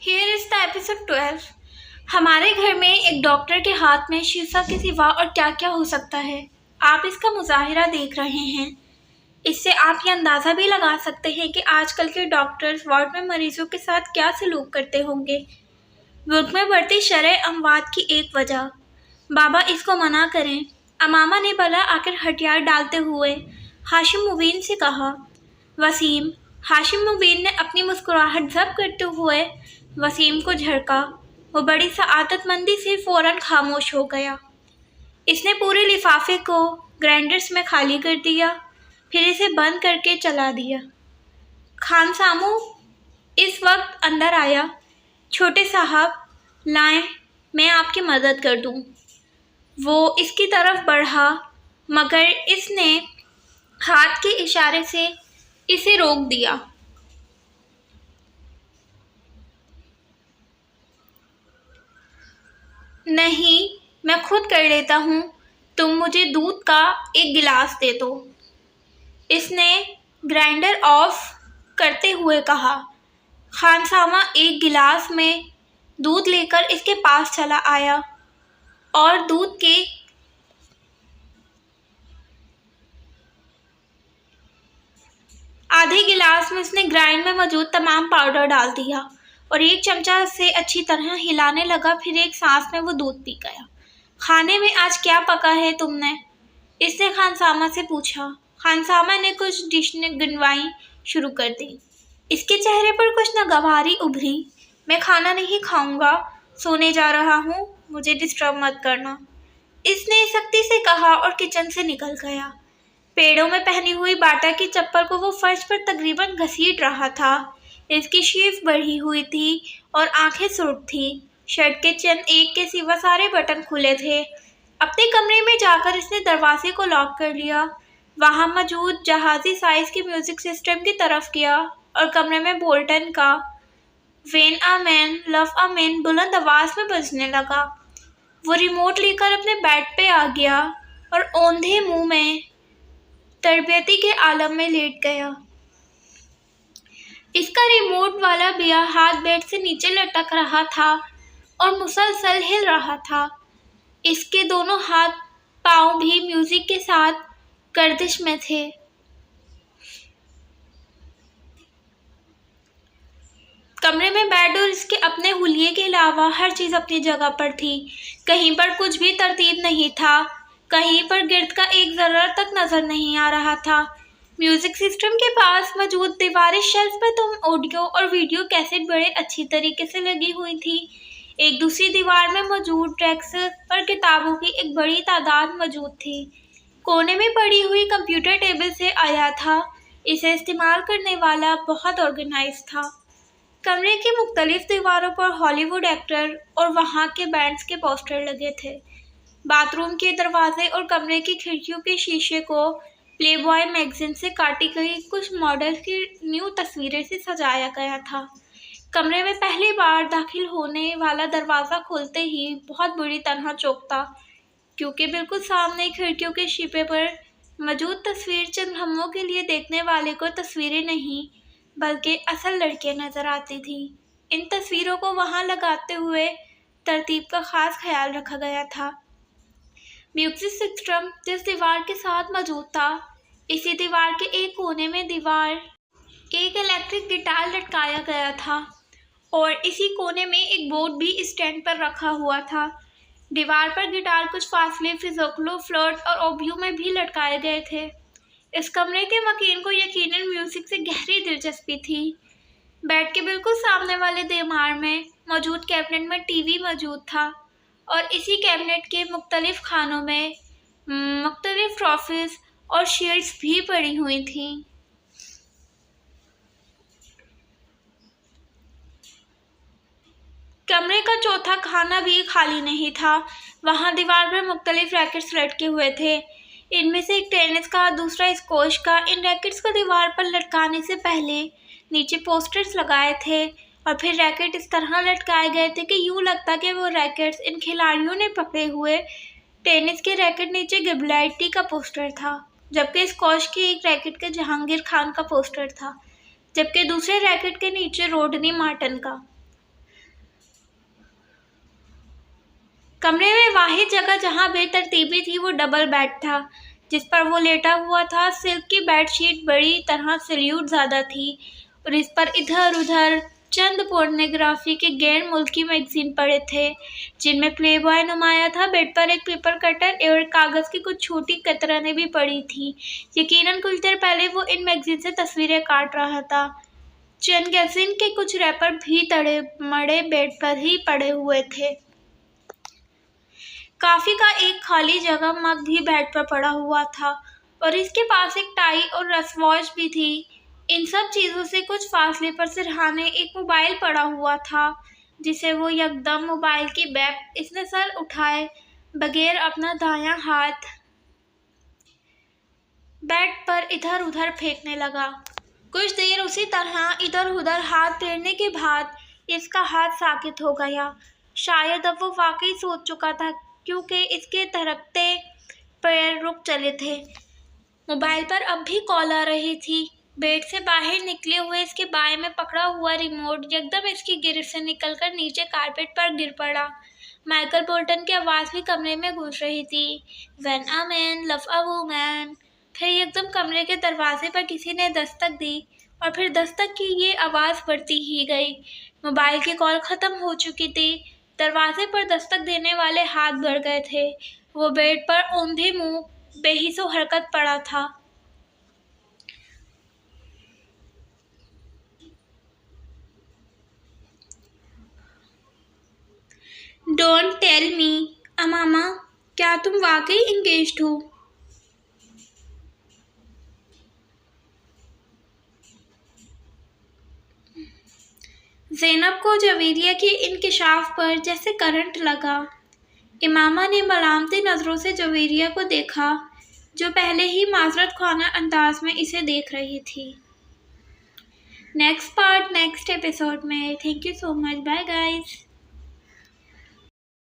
Here is the episode 12. हमारे घर में एक डॉक्टर के हाथ में शीशा के सिवा और क्या क्या हो सकता है। आप इसका मुजाहिरा देख रहे हैं। इससे आप ये अंदाज़ा भी लगा सकते हैं कि आजकल के डॉक्टर्स वार्ड में मरीजों के साथ क्या सलूक करते होंगे। मुल्क में बढ़ती शरह अमवात की एक वजह। बाबा इसको मना करें। अमामा ने भला आकर हथियार डालते हुए हाशिम मुबीन से कहा। वसीम। हाशिम मुबीन ने अपनी मुस्कुराहट ज़ब्त करते हुए वसीम को झड़का। वो बड़ी सआदतमंदी से फ़ौरन खामोश हो गया। इसने पूरे लिफाफे को ग्राइंडर्स में खाली कर दिया, फिर इसे बंद करके चला दिया। खान सामू इस वक्त अंदर आया। छोटे साहब, लाएं, मैं आपकी मदद कर दूं। वो इसकी तरफ बढ़ा, मगर इसने हाथ के इशारे से इसे रोक दिया। नहीं, मैं खुद कर लेता हूँ। तुम मुझे दूध का एक गिलास दे दो, इसने ग्राइंडर ऑफ करते हुए कहा। खानसामा एक गिलास में दूध लेकर इसके पास चला आया और दूध के आधे गिलास में उसने ग्राइंड में मौजूद तमाम पाउडर डाल दिया और एक चमचा से अच्छी तरह हिलाने लगा। फिर एक सांस में वो दूध पी गया। खाने में आज क्या पका है तुमने? इसने खानसामा से पूछा। खानसामा ने कुछ डिशें गिनवाई शुरू कर दी। इसके चेहरे पर कुछ नागवारी उभरी। मैं खाना नहीं खाऊंगा, सोने जा रहा हूँ, मुझे डिस्टर्ब मत करना, इसने सख्ती से कहा और किचन से निकल गया। पेड़ों में पहनी हुई बाटा की चप्पल को वो फर्श पर तकरीबन घसीट रहा था। इसकी शीफ बढ़ी हुई थी और आंखें सुर्ख थी। शर्ट के चंद एक के सिवा सारे बटन खुले थे। अपने कमरे में जाकर इसने दरवाजे को लॉक कर लिया। वहां मौजूद जहाजी साइज के म्यूजिक सिस्टम की तरफ किया और कमरे में बोल्टन का when uh man love uh man बुलंद आवाज में बजने लगा। वो रिमोट लेकर अपने बेड पे आ गया और औंधे मुंह में तरबियती के आलम में लेट गया। इसका रिमोट वाला बिया हाथ बेड से नीचे लटक रहा था और मुसलसल हिल रहा था। इसके दोनों हाथ पांव भी म्यूजिक के साथ गर्दिश में थे। कमरे में बेड और इसके अपने हुलिये के अलावा हर चीज अपनी जगह पर थी। कहीं पर कुछ भी तरतीब नहीं था। कहीं पर गिर्द का एक जर्रा तक नजर नहीं आ रहा था। म्यूजिक सिस्टम के पास मौजूद दीवारी शेल्फ पर तुम ऑडियो और वीडियो कैसेट बड़े अच्छी तरीके से लगी हुई थी। एक दूसरी दीवार में मौजूद रैक्स पर किताबों की एक बड़ी तादाद मौजूद थी। कोने में पड़ी हुई कंप्यूटर टेबल से आया था। इसे इस्तेमाल करने वाला बहुत ऑर्गेनाइज था। कमरे की मुख्तलिफ दीवारों पर हॉलीवुड एक्टर और वहाँ के बैंड्स के पोस्टर लगे थे। बाथरूम के दरवाजे और कमरे की खिड़कियों के शीशे को प्लेबॉय मैगजीन से काटी गई कुछ मॉडल की न्यू तस्वीरें से सजाया गया था। कमरे में पहली बार दाखिल होने वाला दरवाज़ा खोलते ही बहुत बुरी तरह चौंकता, क्योंकि बिल्कुल सामने खिड़कियों के शीपे पर मौजूद तस्वीर चंद लम्हों के लिए देखने वाले को तस्वीरें नहीं बल्कि असल लड़कियां नज़र आती थी। इन तस्वीरों को वहाँ लगाते हुए तरतीब का ख़ास ख्याल रखा गया था। म्यूजिक सिस्टम जिस दीवार के साथ मौजूद था, इसी दीवार के एक कोने में एक इलेक्ट्रिक गिटार लटकाया गया था और इसी कोने में एक बोर्ड भी स्टैंड पर रखा हुआ था। दीवार पर गिटार कुछ फासले फिजोक्लो फ्लोट और ओबियो में भी लटकाए गए थे। इस कमरे के मकीन को यकीनन म्यूजिक से गहरी दिलचस्पी थी। बेड के बिल्कुल सामने वाले दीवार में मौजूद कैबिनेट में टीवी मौजूद था और इसी कैबिनेट के मुख्तलिफ खानों में मुख्तलिफ ट्रॉफीज और शील्ड्स भी पड़ी हुई थीं। कमरे का चौथा खाना भी खाली नहीं था। वहाँ दीवार पर मुख्तलिफ रैकेट्स लटके हुए थे। इनमें से एक टेनिस का, दूसरा स्क्वॉश का। इन रैकेट्स को दीवार पर लटकाने से पहले नीचे पोस्टर्स लगाए थे और फिर रैकेट इस तरह लटकाए गए थे कि यूँ लगता कि वो रैकेट्स इन खिलाड़ियों ने पकड़े हुए। टेनिस के रैकेट नीचे गिब्राल्टर का पोस्टर था, जबकि स्क्वॉश के एक रैकेट के जहांगीर खान का पोस्टर था, जबकि दूसरे रैकेट के नीचे रोडनी मार्टन का। कमरे में वाहिद जगह जहाँ बेतरतीबी थी वो डबल बेड था जिस पर वो लेटा हुआ था। सिल्क की बेडशीट बड़ी तरह सल्यूट ज़्यादा थी और इस पर इधर उधर चंद पोर्नोग्राफी के गैर मुल्की मैगजीन पड़े थे जिनमें प्ले बॉय नुमाया था। बेड पर एक पेपर कटर और कागज़ की कुछ छोटी कतरनें भी पड़ी थीं। यकीनन कुछ देर पहले वो इन मैगजीन से तस्वीरें काट रहा था। चंद मैगजीन के कुछ रैपर भी तड़े मड़े बेड पर ही पड़े हुए थे। कॉफी का एक खाली जगह मग भी बेड पर पड़ा हुआ था और इसके पास एक टाई और रसवॉश भी थी। इन सब चीज़ों से कुछ फासले पर सिरहाने एक मोबाइल पड़ा हुआ था जिसे वो यकदम मोबाइल की बैक इसने सर उठाए बगैर अपना दायां हाथ बेड पर इधर उधर फेंकने लगा। कुछ देर उसी तरह इधर उधर हाथ फेरने के बाद इसका हाथ साकित हो गया। शायद अब वो वाकई सोच चुका था क्योंकि इसके धड़कते पैर रुक चले थे। मोबाइल पर अब भी कॉल आ रही थी। बेड से बाहर निकले हुए इसके बाएं में पकड़ा हुआ रिमोट एकदम इसकी गिरफ्त से निकलकर नीचे कारपेट पर गिर पड़ा। माइकल बोल्टन की आवाज़ भी कमरे में गूंज रही थी, When a man loves a woman। फिर एकदम कमरे के दरवाजे पर किसी ने दस्तक दी और फिर दस्तक की ये आवाज़ बढ़ती ही गई। मोबाइल की कॉल ख़त्म हो चुकी थी। दरवाजे पर दस्तक देने वाले हाथ बढ़ गए थे। वो बेड पर औंधे मुंह बेहिसो हरकत पड़ा था। डोंट टेल मी अमामा, क्या तुम वाकई इंगेज्ड हो? ज़ैनब को जवेरिया के इंकिशाफ पर जैसे करंट लगा। इमामा ने मलामती नज़रों से जवेरिया को देखा जो पहले ही माजरत खाना अंदाज में इसे देख रही थी। नेक्स्ट पार्ट नेक्स्ट एपिसोड में। Thank you so much. Bye guys.